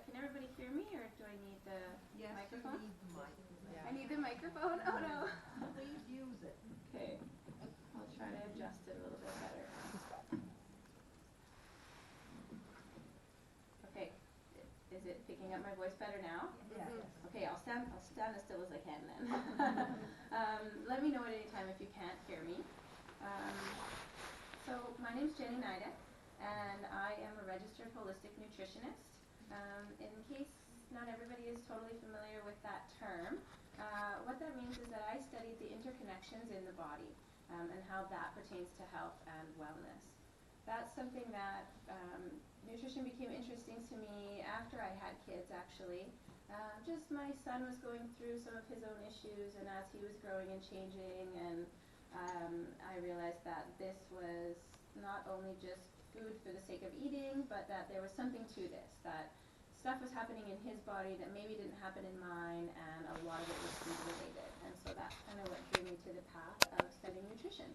can everybody hear me, or do I need the microphone? You need the mic. I need the microphone? Oh no. Please use it. Okay. I'll try to adjust it a little bit better. Okay. Is it picking up my voice better now? Yes. Okay, I'll stand as still as I can then. Let me know at any time if you can't hear me. So my name's Jenny Nida, and I am a registered holistic nutritionist. In case not everybody is totally familiar with that term, what that means is that I studied the interconnections in the body and how that pertains to health and wellness. That's something that nutrition became interesting to me after I had kids, actually. Just my son was going through some of his own issues, and as he was growing and changing, and I realized that this was not only just food for the sake of eating, but that there was something to this, that stuff was happening in his body that maybe didn't happen in mine, and a lot of it was food related. And so that's kind of what drew me to the path of studying nutrition.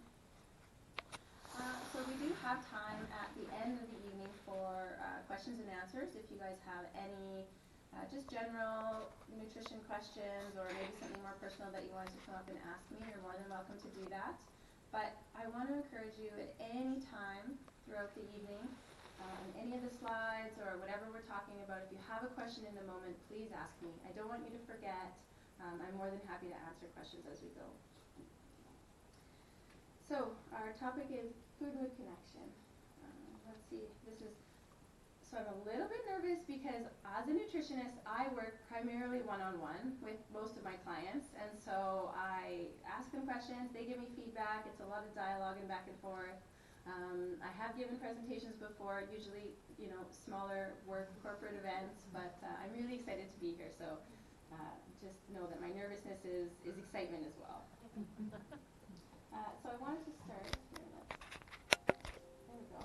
So we do have time at the end of the evening for questions and answers. If you guys have any just general nutrition questions, or maybe something more personal that you wanted to come up and ask me, you're more than welcome to do that. But I want to encourage you at any time throughout the evening, any of the slides or whatever we're talking about, if you have a question in the moment, please ask me. I don't want you to forget. I'm more than happy to answer questions as we go. So our topic is food-mood connection. Let's see, so I'm a little bit nervous because as a nutritionist, I work primarily one-on-one with most of my clients, and so I ask them questions, they give me feedback, it's a lot of dialogue and back and forth. I have given presentations before, usually, smaller work corporate events, but I'm really excited to be here, so just know that my nervousness is excitement as well. So I wanted to start here. There we go.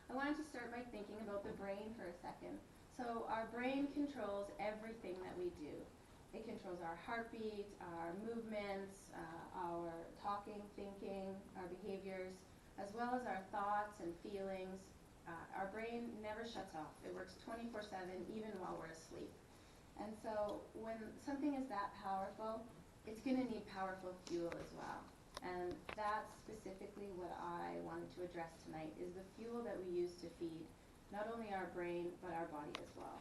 I wanted to start by thinking about the brain for a second. So our brain controls everything that we do. It controls our heartbeat, our movements, our talking, thinking, our behaviors, as well as our thoughts and feelings. Our brain never shuts off. It works 24/7, even while we're asleep. And so when something is that powerful, it's going to need powerful fuel as well. And that's specifically what I wanted to address tonight, is the fuel that we use to feed not only our brain, but our body as well.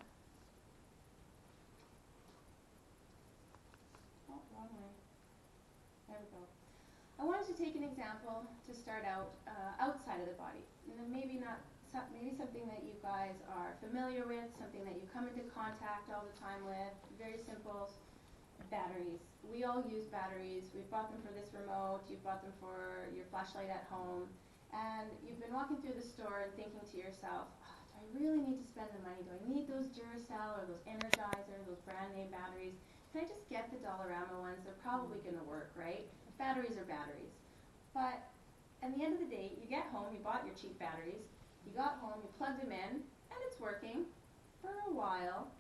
Oh, wrong way. There we go. I wanted to take an example to start out outside of the body. And maybe something that you guys are familiar with, something that you come into contact all the time with, very simple. Batteries. We all use batteries. We've bought them for this remote, you've bought them for your flashlight at home, and you've been walking through the store and thinking to yourself, do I really need to spend the money? Do I need those Duracell or those Energizer, those brand name batteries? Can I just get the Dollarama ones? They're probably going to work, right? Batteries are batteries. But at the end of the day, you get home, you bought your cheap batteries, you got home, you plugged them in, and it's working for a while.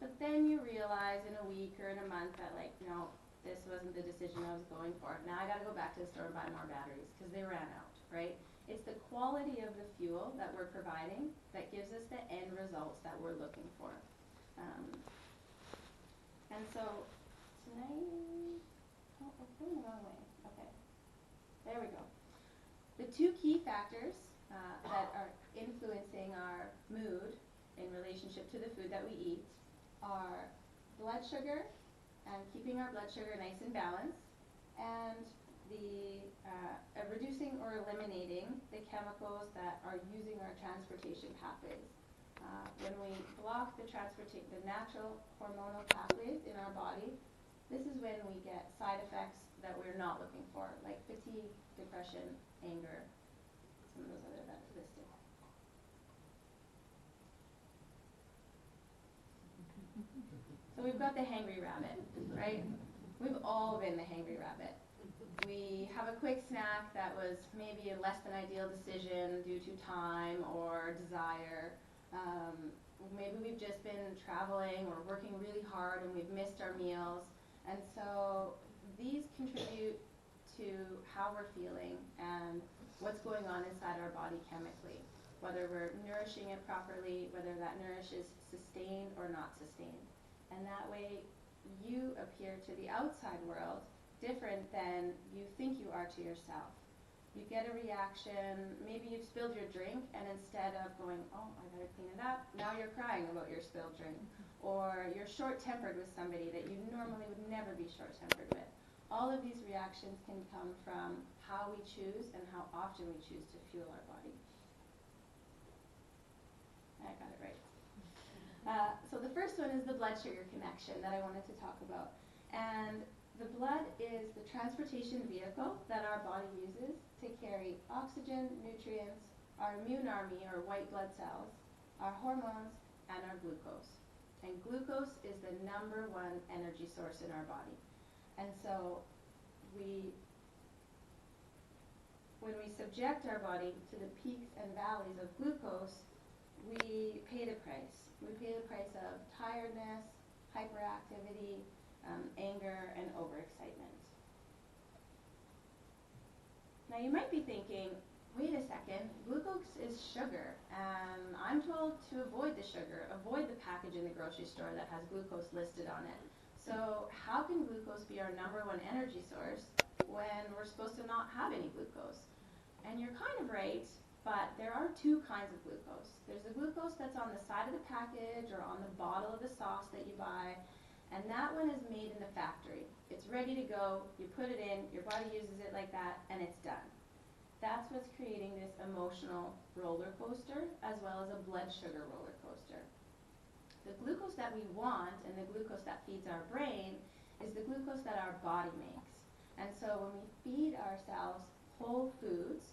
But then you realize in a week or in a month that, no, this wasn't the decision I was going for. Now I got to go back to the store and buy more batteries because they ran out, right? It's the quality of the fuel that we're providing that gives us the end results that we're looking for. And so tonight, I'm going the wrong way. Okay, there we go. The two key factors that are influencing our mood in relationship to the food that we eat are blood sugar and keeping our blood sugar nice and balanced, and the reducing or eliminating the chemicals that are using our transportation pathways. When we block the natural hormonal pathways in our body, this is when we get side effects that we're not looking for, like fatigue, depression, anger, some of those other that are listed. So we've got the hangry rabbit, right? We've all been the hangry rabbit. We have a quick snack that was maybe a less than ideal decision due to time or desire. Maybe we've just been traveling or working really hard and we've missed our meals. And so these contribute to how we're feeling and what's going on inside our body chemically. whether we're nourishing it properly, whether that nourish is sustained or not sustained. And that way you appear to the outside world different than you think you are to yourself. You get a reaction, maybe you've spilled your drink, and instead of going, oh, I gotta clean it up, now you're crying about your spilled drink. Or you're short-tempered with somebody that you normally would never be short-tempered with. All of these reactions can come from how we choose and how often we choose to fuel our body. I got it right. So the first one is the blood-sugar connection that I wanted to talk about. And the blood is the transportation vehicle that our body uses to carry oxygen, nutrients, our immune army or white blood cells, our hormones, and our glucose. And glucose is the number one energy source in our body. And so when we subject our body to the peaks and valleys of glucose, we pay the price. We pay the price of tiredness, hyperactivity, anger, and overexcitement. Now you might be thinking, wait a second, glucose is sugar, and I'm told to avoid the sugar, avoid the package in the grocery store that has glucose listed on it. So how can glucose be our number one energy source when we're supposed to not have any glucose? And you're kind of right, but there are two kinds of glucose. There's the glucose that's on the side of the package or on the bottle of the sauce that you buy, and that one is made in the factory. It's ready to go, you put it in, your body uses it like that, and it's done. That's what's creating this emotional roller coaster as well as a blood sugar roller coaster. The glucose that we want and the glucose that feeds our brain is the glucose that our body makes. And so when we feed ourselves whole foods,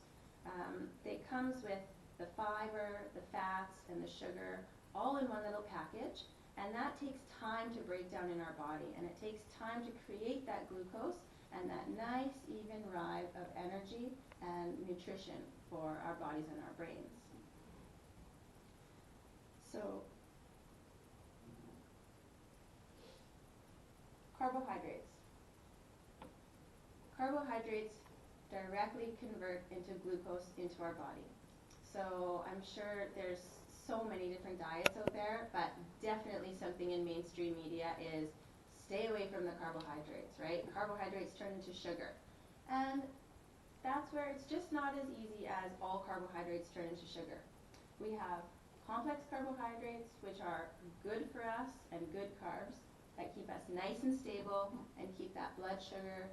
it comes with the fiber, the fats, and the sugar all in one little package, and that takes time to break down in our body, and it takes time to create that glucose and that nice even ride of energy and nutrition for our bodies and our brains. So carbohydrates. Carbohydrates directly convert into glucose into our body. So I'm sure there's so many different diets out there, but definitely something in mainstream media is stay away from the carbohydrates, right? Carbohydrates turn into sugar. And that's where it's just not as easy as all carbohydrates turn into sugar. We have complex carbohydrates, which are good for us, and good carbs that keep us nice and stable and keep that blood sugar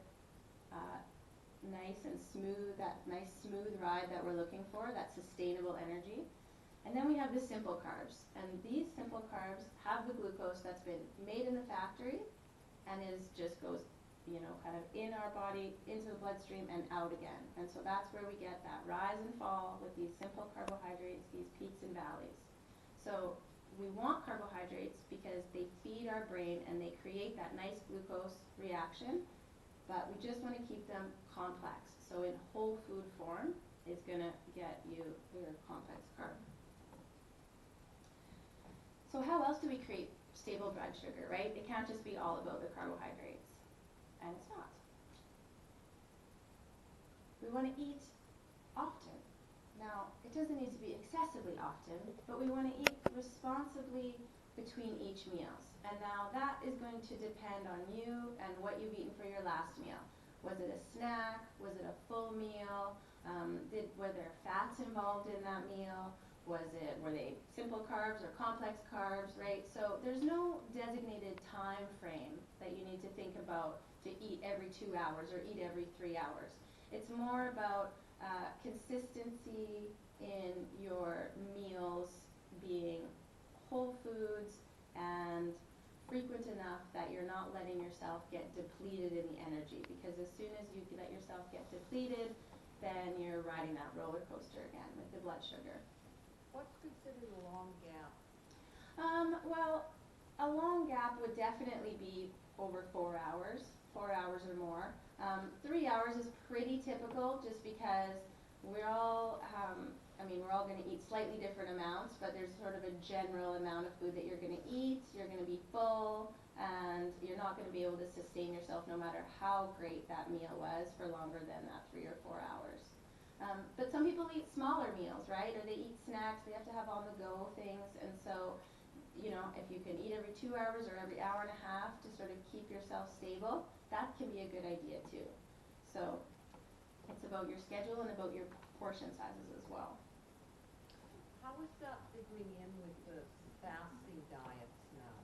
nice and smooth, that nice smooth ride that we're looking for, that sustainable energy. And then we have the simple carbs, and these simple carbs have the glucose that's been made in the factory and just goes, kind of in our body, into the bloodstream and out again. And so that's where we get that rise and fall with these simple carbohydrates, these peaks and valleys. So we want carbohydrates because they feed our brain and they create that nice glucose reaction, but we just want to keep them complex. So in whole food form is going to get you your complex carb. So how else do we create stable blood sugar, right? It can't just be all about the carbohydrates. And it's not. We want to eat often. Now, it doesn't need to be excessively often, but we want to eat responsibly between each meals. And now that is going to depend on you and what you've eaten for your last meal. Was it a snack? Was it a full meal? Were there fats involved in that meal? Were they simple carbs or complex carbs, right? So there's no designated time frame that you need to think about to eat every 2 hours or eat every 3 hours. It's more about consistency in your meals being whole foods and frequent enough that you're not letting yourself get depleted in the energy, because as soon as you let yourself get depleted, then you're riding that roller coaster again with the blood sugar. What's considered a long gap? Well, a long gap would definitely be over 4 hours, 4 hours or more. 3 hours is pretty typical just because we're all going to eat slightly different amounts, but there's sort of a general amount of food that you're going to eat. You're going to be full, and you're not going to be able to sustain yourself no matter how great that meal was for longer than that 3 or 4 hours. But some people eat smaller meals, right? Or they eat snacks. They have to have on-the-go things, and so if you can eat every 2 hours or every hour and a half to sort of keep yourself stable, that can be a good idea too. So it's about your schedule and about your portion sizes as well. How is that figuring in with the fasting diets now?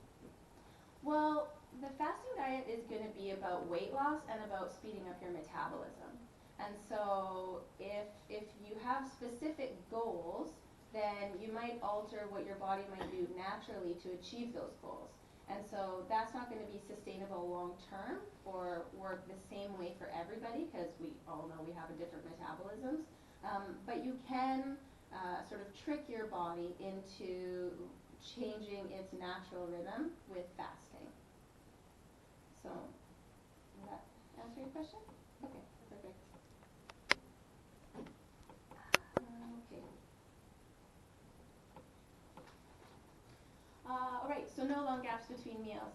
Well, the fasting diet is going to be about weight loss and about speeding up your metabolism. And so if you have specific goals, then you might alter what your body might do naturally to achieve those goals. And so that's not going to be sustainable long term or work the same way for everybody because we all know we have a different metabolisms. But you can sort of trick your body into changing its natural rhythm with fasting. So, does that answer your question? Okay, perfect. Okay. All right, so no long gaps between meals.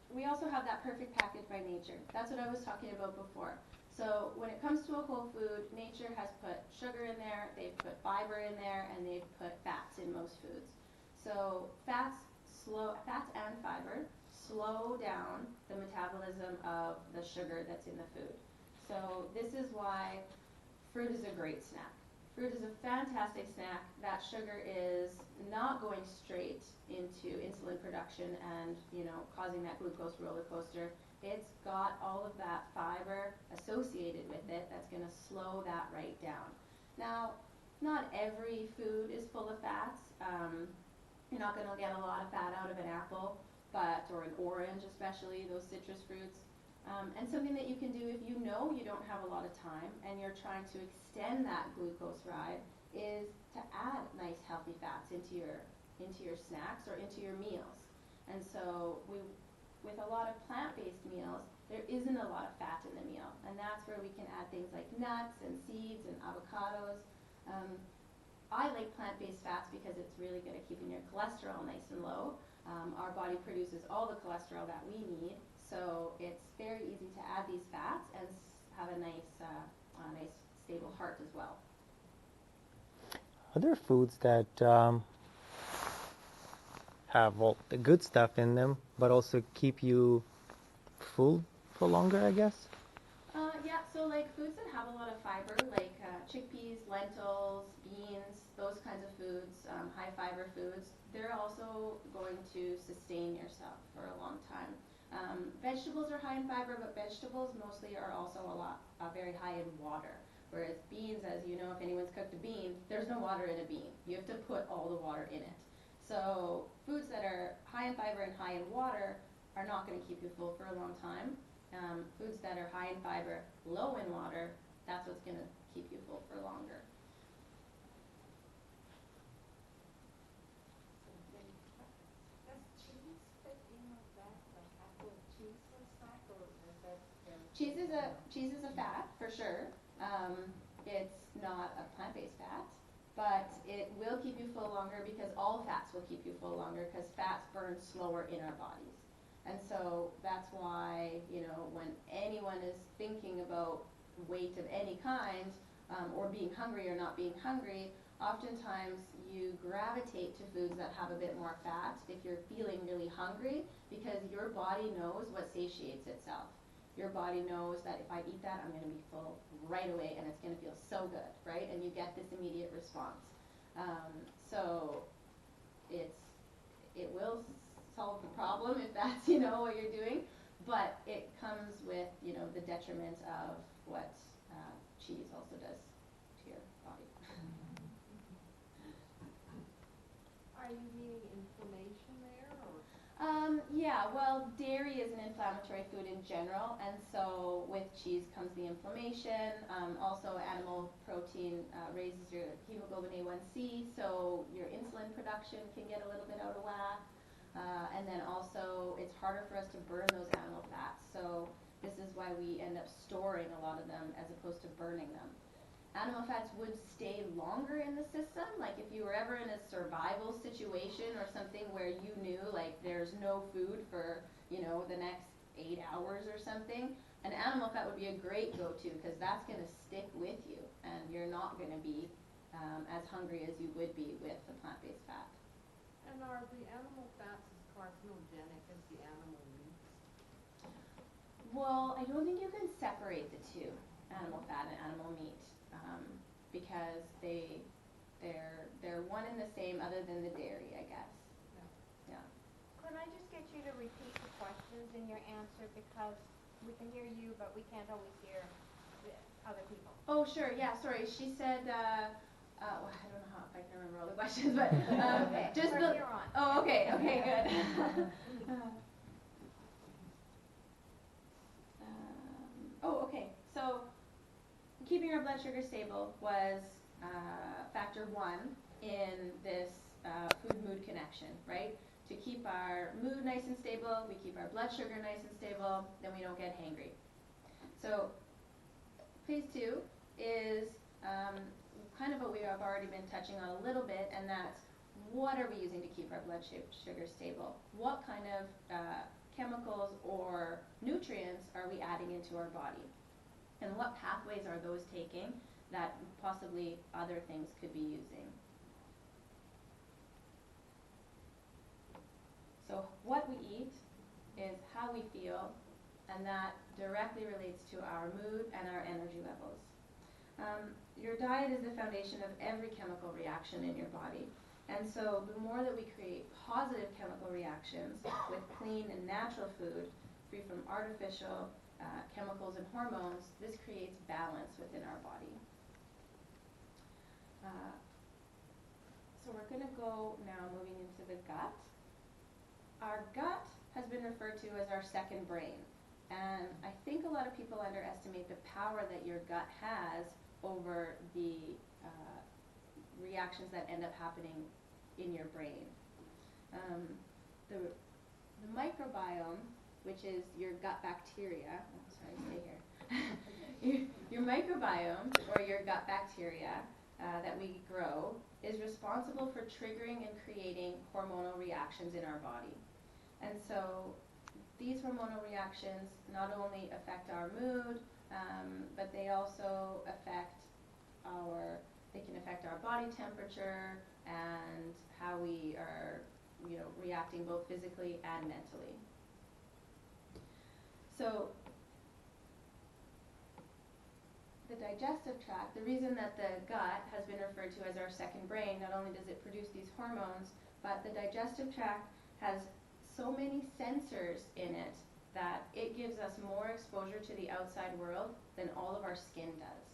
We also have that perfect package by nature. That's what I was talking about before. So when it comes to a whole food, nature has put sugar in there, they've put fiber in there, and they've put fats in most foods. So fats and fiber slow down the metabolism of the sugar that's in the food. So this is why fruit is a great snack. Fruit is a fantastic snack. That sugar is not going straight into insulin production and, causing that glucose roller coaster. It's got all of that fiber associated with it that's going to slow that right down. Now, not every food is full of fats. You're not going to get a lot of fat out of an apple, or an orange especially, those citrus fruits. And something that you can do if you know you don't have a lot of time and you're trying to extend that glucose ride is to add nice healthy fats into your snacks or into your meals. And so with a lot of plant-based meals, there isn't a lot of fat in the meal, and that's where we can add things like nuts and seeds and avocados. I like plant-based fats because it's really good at keeping your cholesterol nice and low. Our body produces all the cholesterol that we need, so it's very easy to add these fats and have a nice stable heart as well. Are there foods that have all the good stuff in them, but also keep you full for longer, I guess? Yeah, so like foods that have a lot of fiber, like chickpeas, lentils, beans, those kinds of foods, high fiber foods, they're also going to sustain yourself for a long time. Vegetables are high in fiber, but vegetables mostly are also very high in water. Whereas beans, as you know, if anyone's cooked a bean, there's no water in a bean. You have to put all the water in it. So foods that are high in fiber and high in water are not going to keep you full for a long time. Foods that are high in fiber, low in water, that's what's going to keep you full for longer. Does cheese fit in with that, like apple cheese for a snack, or is that? Cheese is a fat for sure. It's not a plant-based fat, but it will keep you full longer because all fats will keep you full longer because fats burn slower in our bodies. And so that's why, when anyone is thinking about weight of any kind, or being hungry or not being hungry, oftentimes you gravitate to foods that have a bit more fat if you're feeling really hungry because your body knows what satiates itself. Your body knows that if I eat that, I'm going to be full right away and it's going to feel so good, right? And you get this immediate response. So it will solve the problem if that's what you're doing, but it comes with the detriment of what cheese also does to your body. Are you meaning inflammation there, or? Yeah, well, dairy is an inflammatory food in general, and so with cheese comes the inflammation. Also, animal protein raises your hemoglobin A1C, so your insulin production can get a little bit out of whack. And then also, it's harder for us to burn those animal fats, so this is why we end up storing a lot of them as opposed to burning them. Animal fats would stay longer in the system, like if you were ever in a survival situation or something where you knew like there's no food for, the next 8 hours or something, an animal fat would be a great go-to because that's going to stick with you and you're not going to be as hungry as you would be with the plant-based fat. And are the animal fats as carcinogenic as the animal meats? Well, I don't think you can separate the two, animal fat and animal meat, because they're one and the same other than the dairy, I guess. Yeah. Could I just get you to repeat the questions in your answer because we can hear you, but we can't always hear the other people. Oh, sure. Yeah. Sorry. She said. Well, I don't know if I can remember all the questions, but Okay, just we're here on. Oh, okay. Okay. Good. Oh, okay. So keeping our blood sugar stable was factor one in this food-mood connection, right? To keep our mood nice and stable, we keep our blood sugar nice and stable, then we don't get hangry. So phase two is kind of what we have already been touching on a little bit, and that's what are we using to keep our blood sugar stable? What kind of chemicals or nutrients are we adding into our body? And what pathways are those taking that possibly other things could be using? So what we eat is how we feel, and that directly relates to our mood and our energy levels. Your diet is the foundation of every chemical reaction in your body. And so the more that we create positive chemical reactions with clean and natural food, free from artificial chemicals and hormones, this creates balance within our body. So we're going to go now moving into the gut. Our gut has been referred to as our second brain. And I think a lot of people underestimate the power that your gut has over the reactions that end up happening in your brain. The microbiome, which is your gut bacteria, your microbiome, or your gut bacteria that we grow, is responsible for triggering and creating hormonal reactions in our body. And so these hormonal reactions not only affect our mood, but they also can affect our body temperature and how we are, reacting both physically and mentally. So the digestive tract, the reason that the gut has been referred to as our second brain, not only does it produce these hormones, but the digestive tract has so many sensors in it that it gives us more exposure to the outside world than all of our skin does.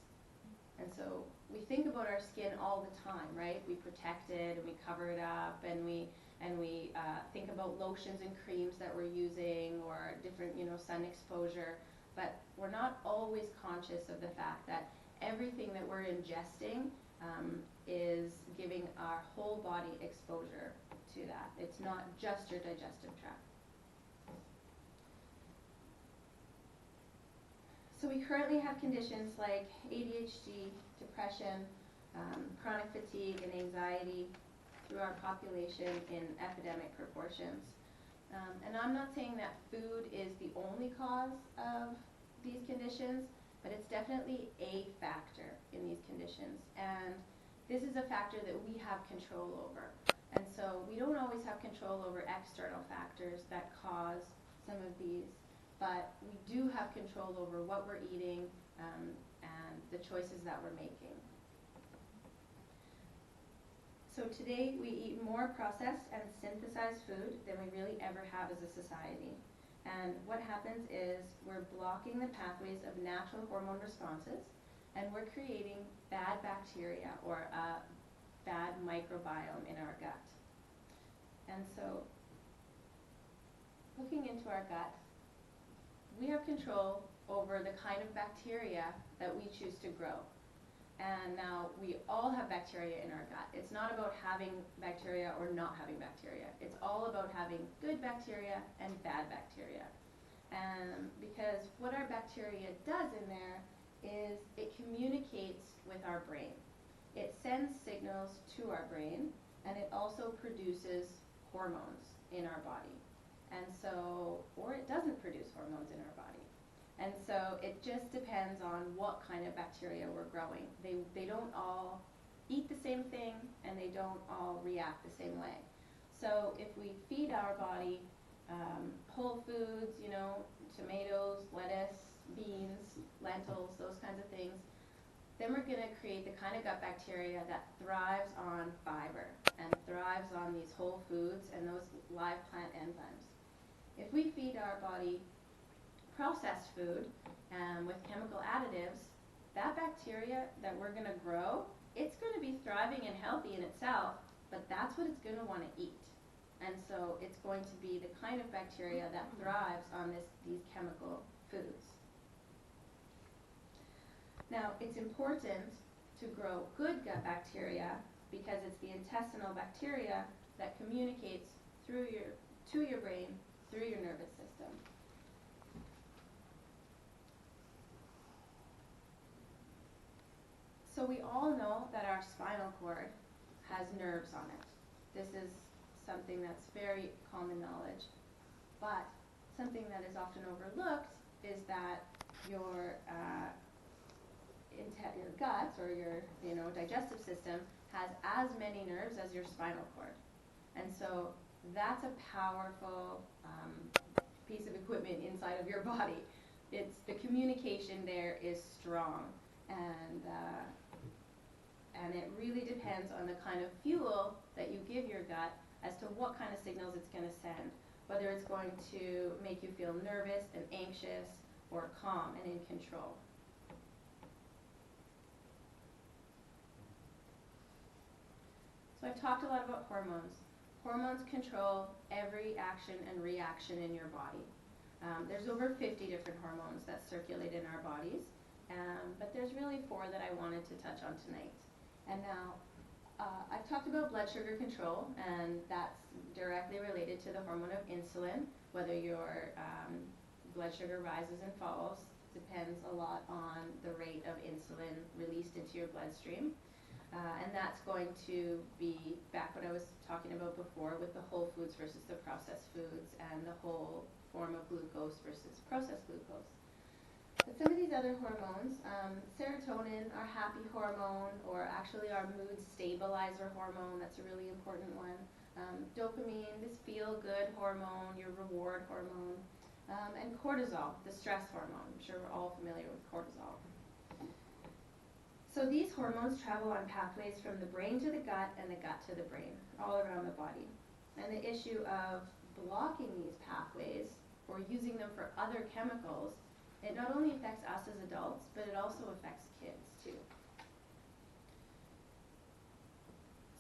And so we think about our skin all the time, right? We protect it and we cover it up, and we think about lotions and creams that we're using, or different, sun exposure. But we're not always conscious of the fact that everything that we're ingesting is giving our whole body exposure to that. It's not just your digestive tract. So we currently have conditions like ADHD, depression, chronic fatigue, and anxiety through our population in epidemic proportions. And I'm not saying that food is the only cause of these conditions, but it's definitely a factor in these conditions. And this is a factor that we have control over. And so we don't always have control over external factors that cause some of these, but we do have control over what we're eating and the choices that we're making. So today we eat more processed and synthesized food than we really ever have as a society. And what happens is we're blocking the pathways of natural hormone responses, and we're creating bad bacteria or a bad microbiome in our gut. And so looking into our gut, we have control over the kind of bacteria that we choose to grow. And now we all have bacteria in our gut. It's not about having bacteria or not having bacteria. It's all about having good bacteria and bad bacteria. And because what our bacteria does in there is it communicates with our brain. It sends signals to our brain, and it also produces hormones in our body. And so, or it doesn't produce hormones in our body. And so it just depends on what kind of bacteria we're growing. They don't all eat the same thing, and they don't all react the same way. So if we feed our body whole foods, you know, tomatoes, lettuce, beans, lentils, those kinds of things, then we're going to create the kind of gut bacteria that thrives on fiber and thrives on these whole foods and those live plant enzymes. If we feed our body processed food with chemical additives, that bacteria that we're going to grow, it's going to be thriving and healthy in itself, but that's what it's going to want to eat. And so it's going to be the kind of bacteria that thrives on these chemical foods. Now, it's important to grow good gut bacteria because it's the intestinal bacteria that communicates to your brain through your nervous system. So we all know that our spinal cord has nerves on it. This is something that's very common knowledge, but something that is often overlooked is that your guts or your digestive system has as many nerves as your spinal cord, and so that's a powerful piece of equipment inside of your body. It's the communication there is strong, and it really depends on the kind of fuel that you give your gut as to what kind of signals it's going to send, whether it's going to make you feel nervous and anxious or calm and in control. So I've talked a lot about hormones. Hormones control every action and reaction in your body. There's over 50 different hormones that circulate in our bodies, but there's really 4 that I wanted to touch on tonight. And now, I've talked about blood sugar control, and that's directly related to the hormone of insulin. Whether your blood sugar rises and falls depends a lot on the rate of insulin released into your bloodstream. And that's going to be back what I was talking about before with the whole foods versus the processed foods and the whole form of glucose versus processed glucose. But some of these other hormones, serotonin, our happy hormone, or actually our mood stabilizer hormone, that's a really important one. Dopamine, this feel-good hormone, your reward hormone. And cortisol, the stress hormone. I'm sure we're all familiar with cortisol. So these hormones travel on pathways from the brain to the gut and the gut to the brain, all around the body. And the issue of blocking these pathways or using them for other chemicals, it not only affects us as adults, but it also affects kids too.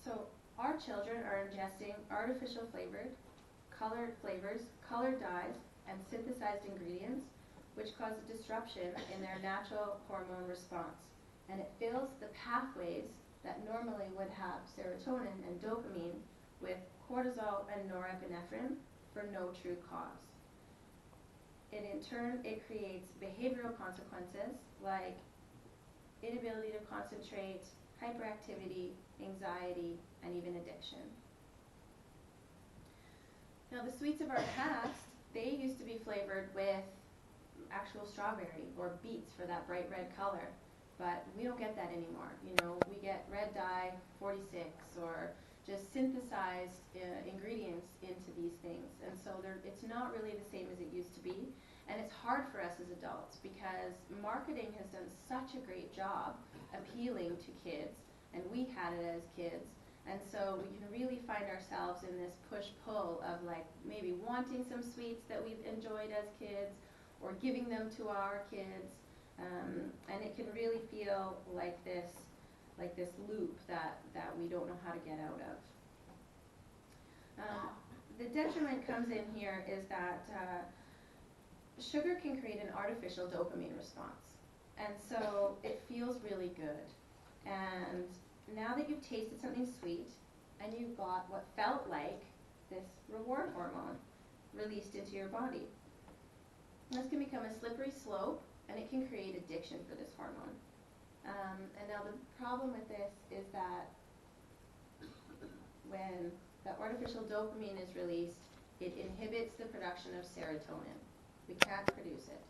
So our children are ingesting artificial flavors, colored dyes, and synthesized ingredients, which cause a disruption in their natural hormone response. And it fills the pathways that normally would have serotonin and dopamine with cortisol and norepinephrine for no true cause. And in turn, it creates behavioral consequences like inability to concentrate, hyperactivity, anxiety, and even addiction. Now, the sweets of our past, they used to be flavored with actual strawberry or beets for that bright red color. But we don't get that anymore. You know, we get red dye 46 or just synthesized ingredients into these things. And so it's not really the same as it used to be. And it's hard for us as adults because marketing has done such a great job appealing to kids, and we had it as kids. And so we can really find ourselves in this push-pull of like maybe wanting some sweets that we've enjoyed as kids or giving them to our kids. And it can really feel like this loop that we don't know how to get out of. The detriment comes in here is that sugar can create an artificial dopamine response. And so it feels really good. And now that you've tasted something sweet and you've got what felt like this reward hormone released into your body, this can become a slippery slope, and it can create addiction for this hormone. And now the problem with this is that when the artificial dopamine is released, it inhibits the production of serotonin. We can't produce it.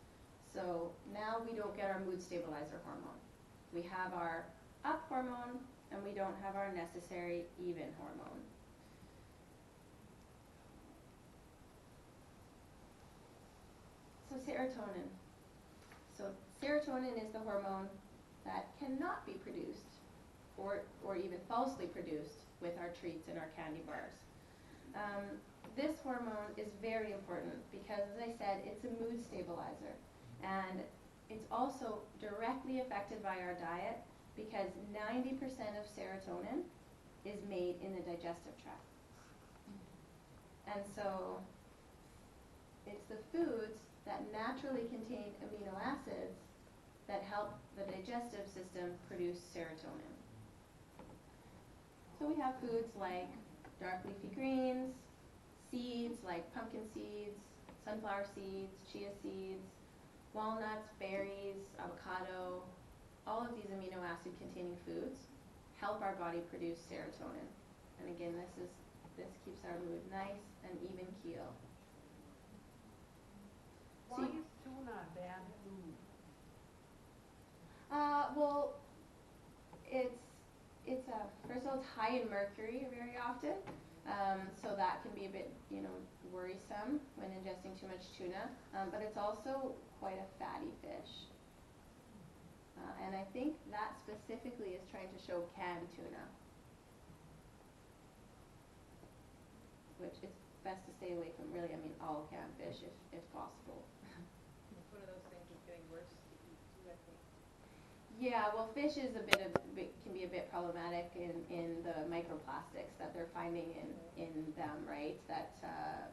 So now we don't get our mood stabilizer hormone. We have our up hormone, and we don't have our necessary even hormone. So serotonin. So serotonin is the hormone that cannot be produced or even falsely produced with our treats and our candy bars. This hormone is very important because, as I said, it's a mood stabilizer. And it's also directly affected by our diet because 90% of serotonin is made in the digestive tract. And so it's the foods that naturally contain amino acids that help the digestive system produce serotonin. So we have foods like dark leafy greens, seeds like pumpkin seeds, sunflower seeds, chia seeds, walnuts, berries, avocado. All of these amino acid containing foods help our body produce serotonin. And again, this keeps our mood nice and even keel. Why is tuna bad food? Well, it's first of all, it's high in mercury very often, so that can be a bit, worrisome when ingesting too much tuna. But it's also quite a fatty fish, and I think that specifically is trying to show canned tuna, which it's best to stay away from. Really, I mean, all canned fish if possible. It's one of those things that's getting worse to eat too, I think. Yeah, well, fish is can be a bit problematic in the microplastics that they're finding in them, right? That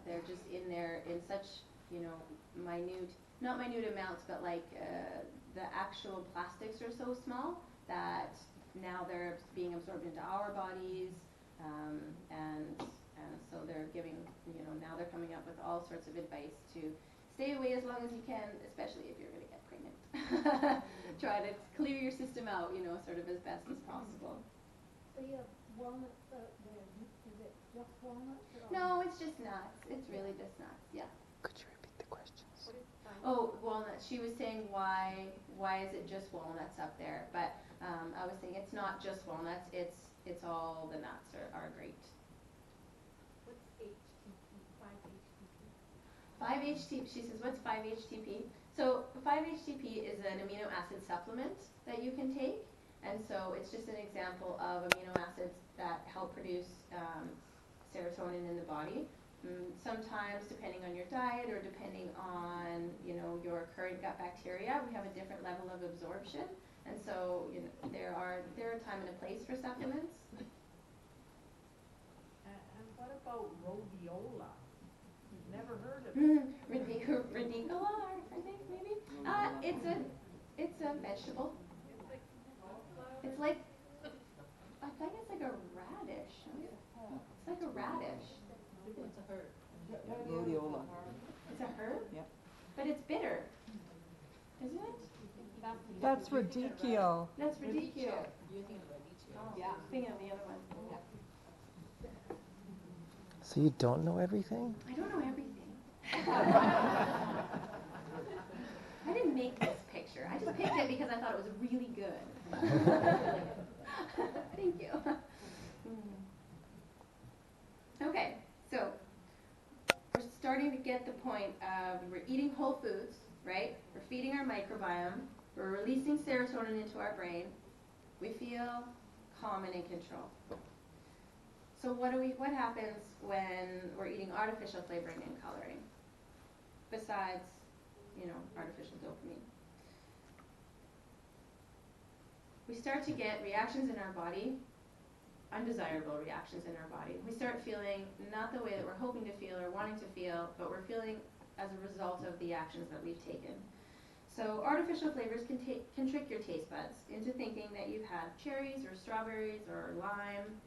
they're just in there in such, not minute amounts, but like the actual plastics are so small that now they're being absorbed into our bodies, and so they're giving, now they're coming up with all sorts of advice to stay away as long as you can, especially if you're going to get pregnant. Try to clear your system out, sort of as best as possible. So you have walnuts out there, is it just walnuts? Or No, it's just nuts. It's really just nuts, yeah. Could you repeat the questions? What is fine? Oh, walnuts. She was saying why is it just walnuts up there? But I was saying it's not just walnuts, it's all the nuts are great. What's HTP, 5-HTP? 5-HTP, she says, what's 5-HTP? So 5-HTP is an amino acid supplement that you can take, and so it's just an example of amino acids that help produce serotonin in the body. Sometimes, depending on your diet or depending on your current gut bacteria, we have a different level of absorption, and so there are a time and a place for supplements. And what about rhodiola? Never heard of it. Radicola, I think maybe. It's a vegetable. It's like I think it's like a radish. It's like a radish. It's a herb. Rhodiola. It's a herb? Yep. But it's bitter. Isn't it? That's radicchio. That's radicchio. You're thinking of radicchio. Yeah. Thinking of the other one. So you don't know everything? I don't know everything. I didn't make this picture. I just picked it because I thought it was really good. Thank you. Okay, so we're starting to get the point of we're eating whole foods, right? We're feeding our microbiome. We're releasing serotonin into our brain. We feel calm and in control. So what happens when we're eating artificial flavoring and coloring? Besides, artificial dopamine. We start to get reactions in our body, undesirable reactions in our body. We start feeling not the way that we're hoping to feel or wanting to feel, but we're feeling as a result of the actions that we've taken. So artificial flavors can trick your taste buds into thinking that you've had cherries or strawberries or lime,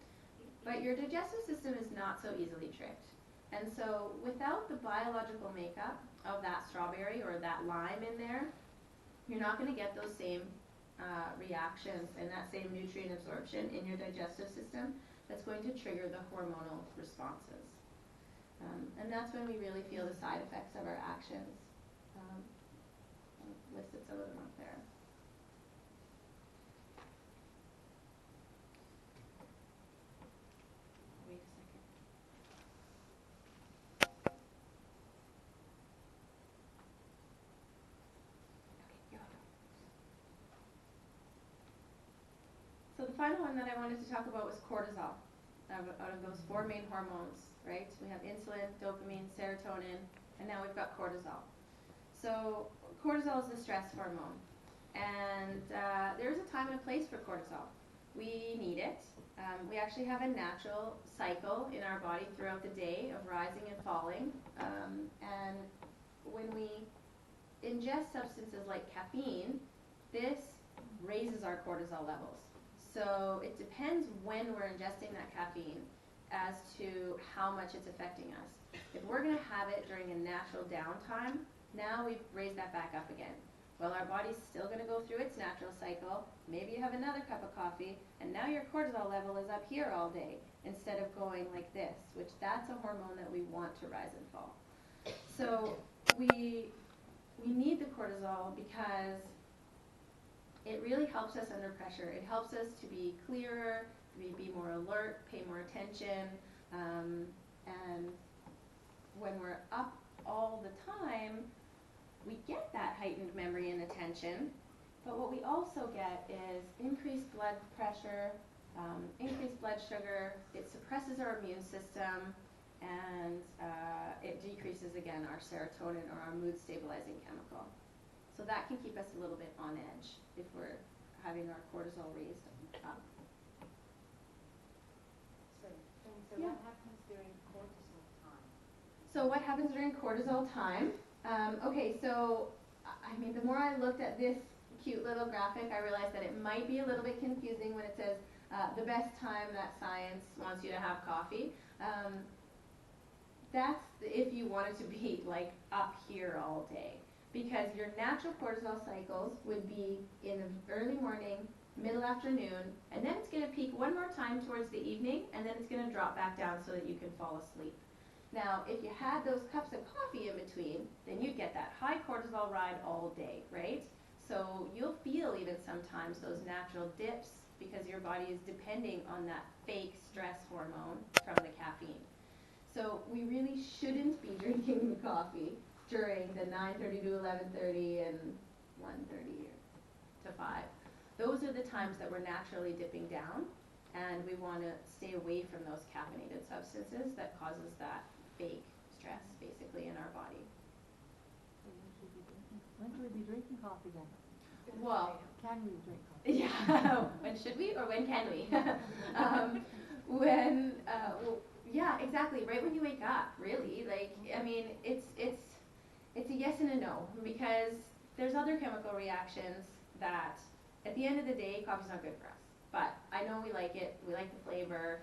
but your digestive system is not so easily tricked. And so without the biological makeup of that strawberry or that lime in there, you're not going to get those same reactions and that same nutrient absorption in your digestive system that's going to trigger the hormonal responses. And that's when we really feel the side effects of our actions. listed some of them up there. Wait a second. Okay, here we go. So the final one that I wanted to talk about was cortisol. Out of those four main hormones, right? We have insulin, dopamine, serotonin, and now we've got cortisol. So cortisol is the stress hormone, and there's a time and a place for cortisol. We need it. We actually have a natural cycle in our body throughout the day of rising and falling, and when we ingest substances like caffeine, this raises our cortisol levels. So it depends when we're ingesting that caffeine as to how much it's affecting us. If we're going to have it during a natural downtime, now we've raised that back up again. Well, our body's still going to go through its natural cycle. Maybe you have another cup of coffee, and now your cortisol level is up here all day instead of going like this, which that's a hormone that we want to rise and fall. So we need the cortisol because it really helps us under pressure. It helps us to be clearer, to be more alert, pay more attention, and when we're up all the time, we get that heightened memory and attention, but what we also get is increased blood pressure, increased blood sugar, it suppresses our immune system, and it decreases, again, our serotonin or our mood stabilizing chemical. So that can keep us a little bit on edge if we're having our cortisol raised up. So Yeah. what happens during cortisol time? So what happens during cortisol time? Okay, so I mean, the more I looked at this cute little graphic, I realized that it might be a little bit confusing when it says the best time that science wants you to have coffee. That's if you wanted to be like up here all day, because your natural cortisol cycles would be in the early morning, middle afternoon, and then it's going to peak one more time towards the evening, and then it's going to drop back down so that you can fall asleep. Now, if you had those cups of coffee in between, then you'd get that high cortisol ride all day, right? So you'll feel even sometimes those natural dips because your body is depending on that fake stress hormone from the caffeine. So we really shouldn't be drinking the coffee during the 9:30 to 11:30 and 1:30 to 5. Those are the times that we're naturally dipping down, and we want to stay away from those caffeinated substances that causes that fake stress basically in our body. When should we be drinking coffee then? Well, Can we drink coffee? yeah, when should we or when can we? Well, yeah, exactly, right when you wake up, really. Like, I mean, it's a yes and a no, because there's other chemical reactions that at the end of the day, coffee's not good for us. But I know we like it, we like the flavor,